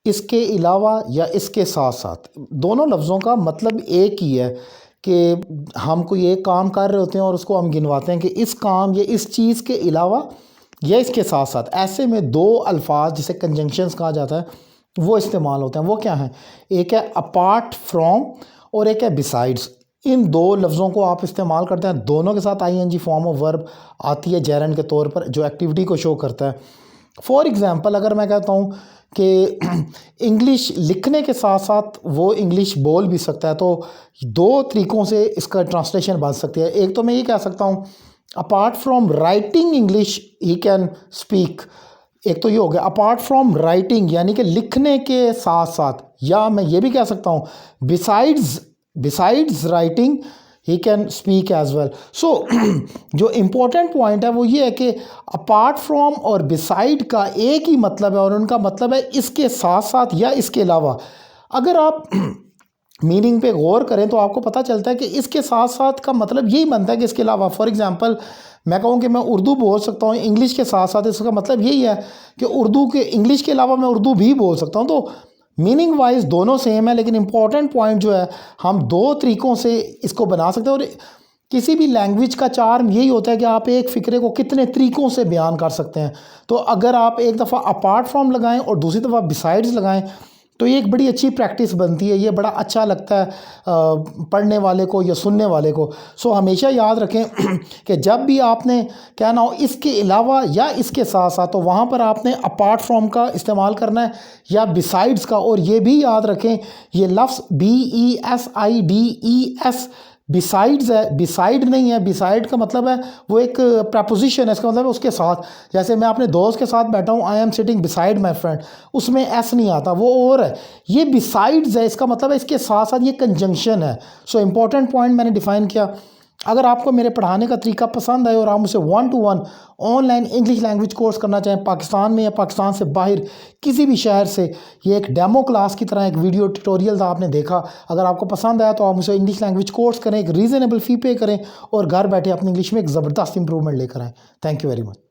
इसके अलावा या इसके साथ साथ, दोनों लफ्ज़ों का मतलब एक ही है कि हम कोई एक काम कर रहे होते हैं और उसको हम गिनवाते हैं कि इस काम या इस चीज़ के अलावा या इसके साथ साथ। ऐसे में दो अल्फाज जिसे कंजंक्शंस कहा जाता है वो इस्तेमाल होते हैं। वो क्या हैं? एक है अपार्ट फ्रॉम और एक है बिसाइड्स। इन दो लफ्ज़ों को आप इस्तेमाल करते हैं, दोनों के साथ आईएनजी फॉर्म ऑफ वर्ब आती है जेरंड के तौर पर, जो एक्टिविटी को शो करता है। फॉर एग्ज़ाम्पल अगर मैं कहता हूँ कि इंग्लिश लिखने के साथ साथ वो इंग्लिश बोल भी सकता है, तो दो तरीक़ों से इसका ट्रांसलेशन बन सकती है। एक तो मैं ये कह सकता हूँ apart from writing English he can speak. एक तो ये हो गया अपार्ट फ्रॉम राइटिंग, यानी कि लिखने के साथ साथ। या मैं ये भी कह सकता हूँ besides writing he can speak as well. So जो इम्पोर्टेंट पॉइंट है वो ये है कि अपार्ट फ्रॉम और बिसाइड का एक ही मतलब है, और उनका मतलब है इसके साथ साथ या इसके अलावा। अगर आप मीनिंग पे गौर करें तो आपको पता चलता है कि इसके साथ साथ का मतलब यही बनता है कि इसके अलावा। फॉर एग्जांपल मैं कहूँ कि मैं उर्दू बोल सकता हूँ इंग्लिश के साथ साथ, इसका मतलब यही है कि उर्दू के इंग्लिश के अलावा मैं उर्दू भी बोल सकता हूँ। तो मीनिंग वाइज दोनों सेम है, लेकिन इंपॉर्टेंट पॉइंट जो है हम दो तरीक़ों से इसको बना सकते हैं। और किसी भी लैंग्वेज का चार्म यही होता है कि आप एक फ़िक्रे को कितने तरीक़ों से बयान कर सकते हैं। तो अगर आप एक दफ़ा अपार्ट फ्रॉम लगाएं और दूसरी दफ़ा बिसाइड्स लगाएं तो ये एक बड़ी अच्छी प्रैक्टिस बनती है। ये बड़ा अच्छा लगता है पढ़ने वाले को या सुनने वाले को। सो हमेशा याद रखें कि जब भी आपने कहना हो इसके अलावा या इसके साथ साथ, तो वहाँ पर आपने अपार्ट फ्रॉम का इस्तेमाल करना है या बिसाइड्स का। और ये भी याद रखें ये लफ्ज़ BESIDES बिसाइड्स है, बिसाइड नहीं है। बिसाइड का मतलब है वो एक प्रपोजिशन है, इसका मतलब है उसके साथ। जैसे मैं अपने दोस्त के साथ बैठा हूँ, I am sitting beside my friend, उसमें एस नहीं आता, वो और है। ये बिसाइड्स है, इसका मतलब है इसके साथ साथ, ये कंजंक्शन है। सो इंपॉर्टेंट पॉइंट मैंने डिफाइन किया। अगर आपको मेरे पढ़ाने का तरीका पसंद आए और आप मुझसे 1-to-1 online English language course करना चाहें, पाकिस्तान में या पाकिस्तान से बाहर किसी भी शहर से, ये एक डेमो क्लास की तरह एक वीडियो ट्यूटोरियल था, आपने देखा। अगर आपको पसंद आया तो आप मुझसे इंग्लिश लैंग्वेज कोर्स करें, एक रीज़नेबल फ़ी पे करें और घर बैठे अपनी इंग्लिश में एक ज़बरदस्त इंप्रूवमेंट लेकर आएँ। Thank you very much.